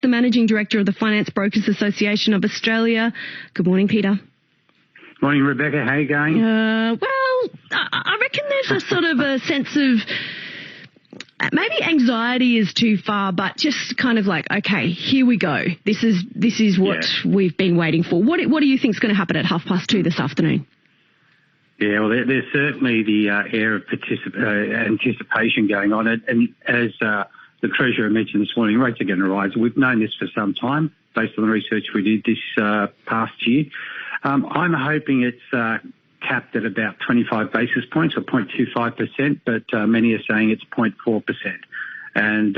the Managing Director of the Finance Brokers Association of Australia. Good morning, Peter. Morning, Rebecca. How are you going? Well, I reckon there's a sort of a sense of maybe anxiety is too far, but just kind of like, okay, here we go. This is what we've been waiting for. What do you think is going to happen at 2:30 this afternoon? Yeah, well, there's certainly the air of anticipation going on. And as the Treasurer mentioned this morning, rates are going to rise. We've known this for some time based on the research we did this past year. I'm hoping it's capped at about 25 basis points or 0.25%, but many are saying it's 0.4%. And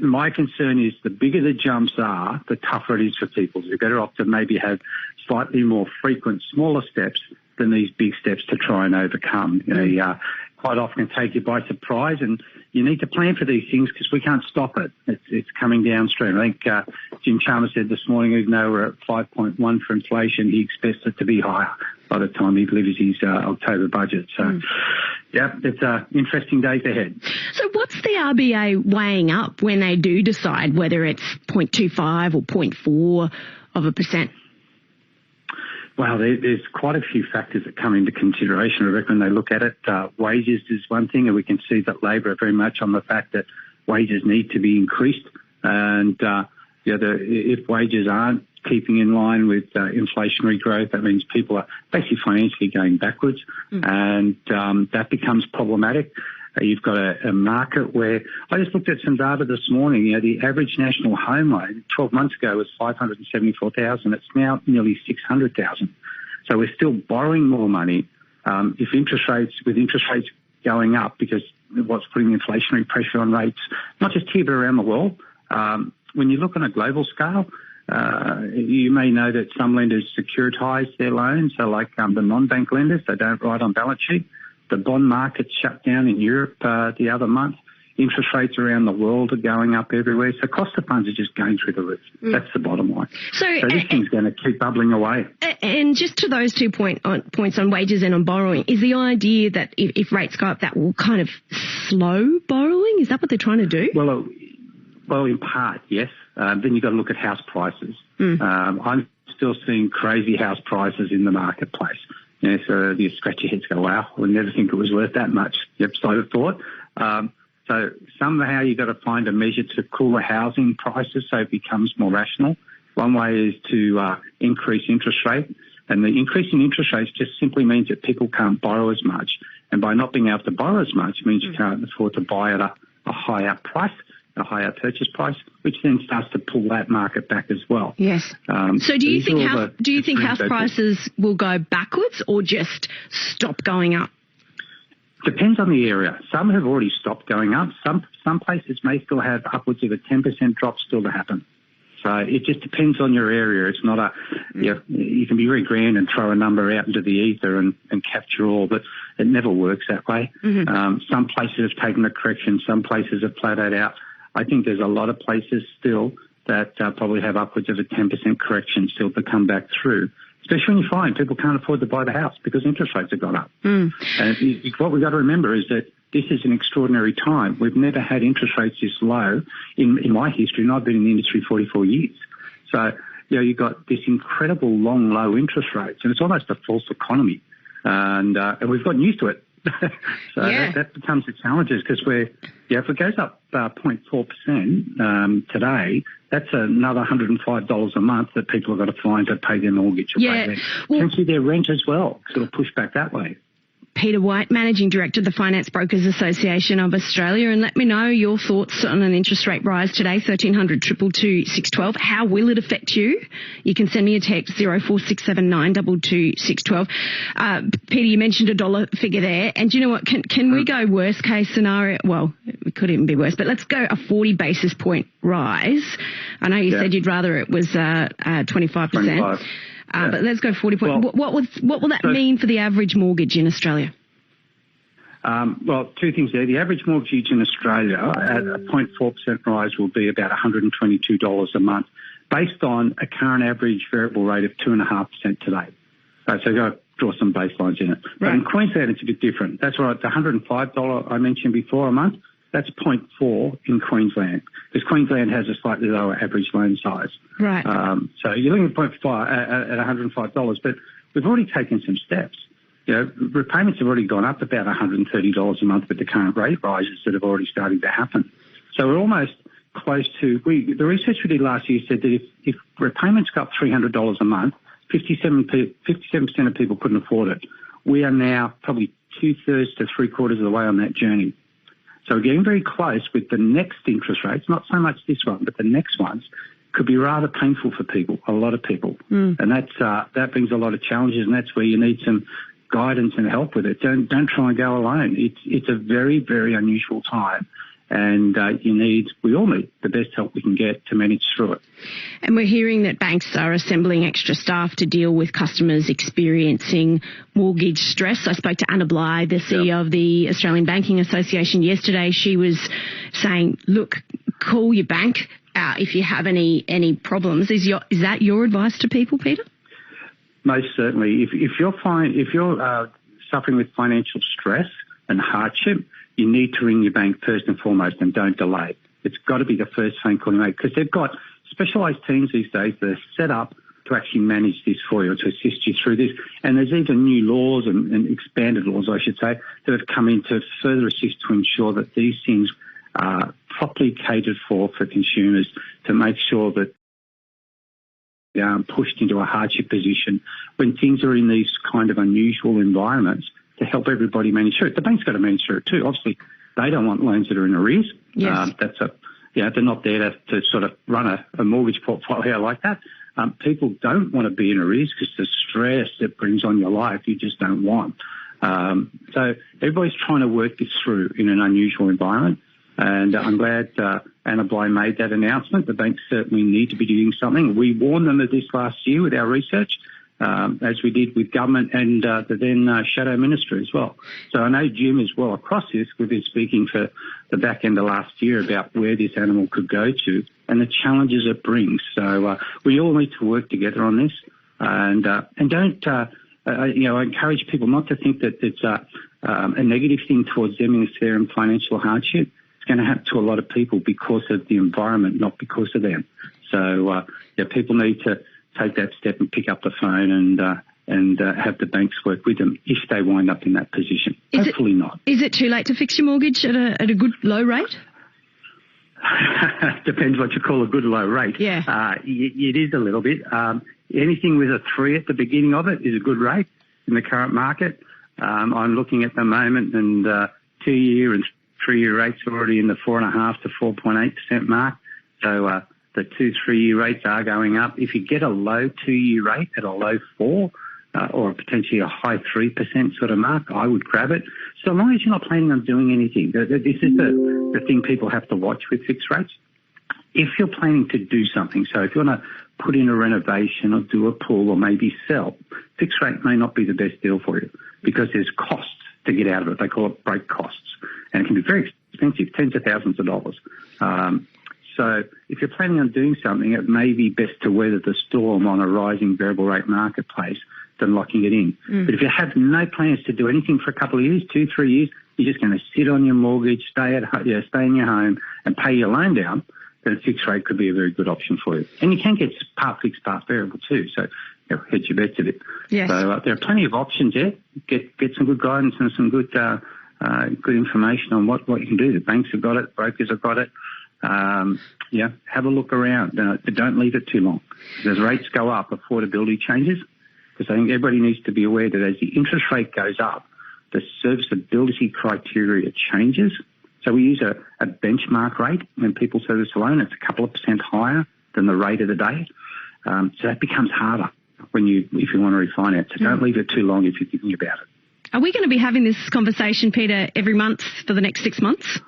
my concern is the bigger the jumps are, the tougher it is for people. You're better off to maybe have slightly more frequent, smaller steps than these big steps to try and overcome. They quite often take you by surprise, and you need to plan for these things because we can't stop it. It's coming downstream. I think Jim Chalmers said this morning, even though we're at 5.1 for inflation, he expects it to be higher by the time he delivers his October budget. So, it's interesting days ahead. So what's the RBA weighing up when they do decide whether it's 0.25 or 0.4%? Well, there's quite a few factors that come into consideration. I reckon when they look at it, wages is one thing, and we can see that Labor are very much on the fact that wages need to be increased. And if wages aren't keeping in line with inflationary growth, that means people are basically financially going backwards, and that becomes problematic. You've got a market where I just looked at some data this morning. The average national home loan 12 months ago was $574,000. It's now nearly $600,000. So we're still borrowing more money. With interest rates going up, because what's putting inflationary pressure on rates, not just here but around the world. When you look on a global scale, you may know that some lenders securitize their loans. So like the non-bank lenders, they don't write on balance sheet. The bond market shut down in Europe the other month. Interest rates around the world are going up everywhere. So cost of funds are just going through the roof. That's the bottom line. So this thing's going to keep bubbling away. And just to those 2 points on wages and on borrowing, is the idea that if rates go up, that will kind of slow borrowing? Is that what they're trying to do? Well, in part, yes. Then you've got to look at house prices. I'm still seeing crazy house prices in the marketplace. So you scratch your heads, go, wow, we'll never think it was worth that much. Yep, so I thought. So somehow you've got to find a measure to cool the housing prices so it becomes more rational. One way is to increase interest rate. And the increase in interest rates just simply means that people can't borrow as much. And by not being able to borrow as much means you can't afford to buy at a higher price, a higher purchase price, which then starts to pull that market back as well. Yes. So do you think house prices will go backwards or just stop going up? Depends on the area. Some have already stopped going up. Some places may still have upwards of a 10% drop still to happen. So it just depends on your area. It's not you can be very grand and throw a number out into the ether and capture all, but it never works that way. Some places have taken a correction. Some places have plateaued out. I think there's a lot of places still that probably have upwards of a 10% correction still to come back through, especially when you find people can't afford to buy the house because interest rates have gone up. And what we've got to remember is that this is an extraordinary time. We've never had interest rates this low in my history, and I've been in the industry 44 years. So, you've got this incredible long, low interest rates, and it's almost a false economy. And we've gotten used to it. So that becomes the challenges because if it goes up 0.4% today, that's another $105 a month that people have got to find to pay their mortgage or pay potentially their rent as well. So it'll push back that way. Peter White, Managing Director of the Finance Brokers Association of Australia, and let me know your thoughts on an interest rate rise today, 1300 222 612. How will it affect you? You can send me a text, 0467 222 612. Peter, you mentioned a dollar figure there, and do you know what? Can we go worst case scenario? Well, it could even be worse, but let's go a 40 basis point rise. I know you said you'd rather it was 25%. 25. But let's go 40 points. What will that mean for the average mortgage in Australia? Well, two things there. The average mortgage in Australia at a 0.4% rise will be about $122 a month, based on a current average variable rate of 2.5% today. So you've got to draw some baselines in it. Right. But in Queensland, it's a bit different. That's right. The $105 I mentioned before a month, That's 0.4 in Queensland, because Queensland has a slightly lower average loan size. Right. So you're looking at 0.5 at $105, but we've already taken some steps. Repayments have already gone up about $130 a month with the current rate rises that have already started to happen. So we're almost close to, the research we did last year said that if repayments go up $300 a month, 57% of people couldn't afford it. We are now probably 2/3 to 3/4 of the way on that journey. So we're getting very close with the next interest rates, not so much this one, but the next ones could be rather painful for people, a lot of people. And that brings a lot of challenges, and that's where you need some guidance and help with it. Don't try and go alone. It's a very, very unusual time. And we all need the best help we can get to manage through it. And we're hearing that banks are assembling extra staff to deal with customers experiencing mortgage stress. I spoke to Anna Bligh, the CEO of the Australian Banking Association yesterday. She was saying, look, call your bank if you have any problems. Is that your advice to people, Peter? Most certainly. If you're suffering with financial stress and hardship, you need to ring your bank first and foremost, and don't delay. It's got to be the first phone call you make, because they've got specialised teams these days that are set up to actually manage this for you, to assist you through this. And there's even new laws and expanded laws, I should say, that have come in to further assist to ensure that these things are properly catered for consumers, to make sure that they aren't pushed into a hardship position when things are in these kind of unusual environments, to help everybody manage through it. The bank's got to manage through it too. Obviously, they don't want loans that are in arrears. Yes. They're not there to sort of run a mortgage portfolio like that. People don't want to be in arrears because the stress that brings on your life, you just don't want. So everybody's trying to work this through in an unusual environment. And I'm glad Anna Bligh made that announcement. The banks certainly need to be doing something. We warned them of this last year with our research, as we did with government and the then Shadow Minister as well. So I know Jim is well across this. We've been speaking for the back end of last year about where this animal could go to and the challenges it brings. So we all need to work together on this, and don't I encourage people not to think that it's a negative thing towards them if they're in financial hardship. It's going to happen to a lot of people because of the environment, not because of them. So people need to take that step and pick up the phone and have the banks work with them if they wind up in that position. Hopefully not. Is it too late to fix your mortgage at a good low rate? Depends what you call a good low rate. Yeah. It is a little bit. Anything with a 3 at the beginning of it is a good rate in the current market. I'm looking at the moment, and 2-year and 3-year rates are already in the 4.5% to 4.8% mark. So the 2-3-year rates are going up. If you get a low 2-year rate at a low 4 or potentially a high 3% sort of mark, I would grab it. So long as you're not planning on doing anything. This is the thing people have to watch with fixed rates. If you're planning to do something, so if you want to put in a renovation or do a pool or maybe sell, fixed rate may not be the best deal for you because there's costs to get out of it. They call it break costs. And it can be very expensive, tens of thousands of dollars. So if you're planning on doing something, it may be best to weather the storm on a rising variable rate marketplace than locking it in. But if you have no plans to do anything for a couple of years, 2-3 years, you're just going to sit on your mortgage, stay in your home and pay your loan down, then a fixed rate could be a very good option for you. And you can get part fixed, part variable too. So hedge your bets a bit. Yes. So there are plenty of options there. Get some good guidance and some good information on what you can do. The banks have got it, brokers have got it. Have a look around. Don't leave it too long. As rates go up, affordability changes, because I think everybody needs to be aware that as the interest rate goes up, the serviceability criteria changes. So we use a benchmark rate when people service a loan. It's a couple of % higher than the rate of the day. So that becomes harder if you want to refinance. So don't leave it too long if you're thinking about it. Are we going to be having this conversation, Peter, every month for the next 6 months?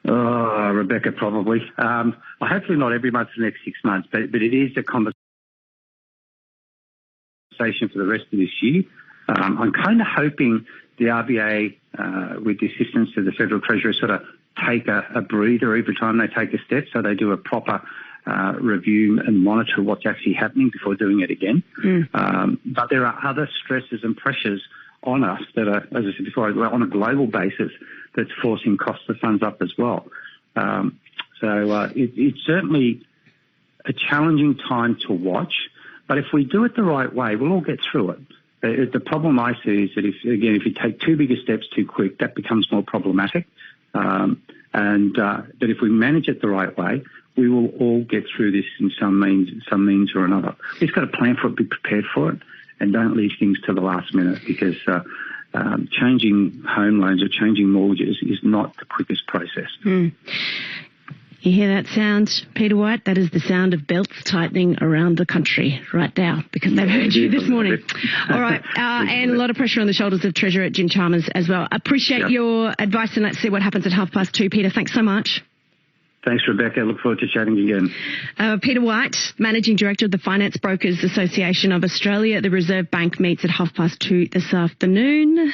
Oh, Rebecca, probably. Hopefully not every month for the next 6 months, but it is a conversation for the rest of this year. I'm kind of hoping the RBA, with the assistance of the Federal Treasurer, sort of take a breather every time they take a step, so they do a proper review and monitor what's actually happening before doing it again. But there are other stresses and pressures on us that are, as I said before, on a global basis, that's forcing cost of funds up as well. It's certainly a challenging time to watch, but if we do it the right way, we'll all get through it. The problem I see is that if you take too big a steps too quick, that becomes more problematic. That if we manage it the right way, we will all get through this in some means or another. We've just got to plan for it, be prepared for it, and don't leave things to the last minute, because changing home loans or changing mortgages is not the quickest process. You hear that sound, Peter White? That is the sound of belts tightening around the country right now, because they've heard you this morning. All right, and a lot of pressure on the shoulders of Treasurer Jim Chalmers as well. Appreciate your advice, and let's see what happens at 2:30, Peter. Thanks so much. Thanks, Rebecca. Look forward to chatting again. Peter White, Managing Director of the Finance Brokers Association of Australia. The Reserve Bank meets at 2:30 this afternoon.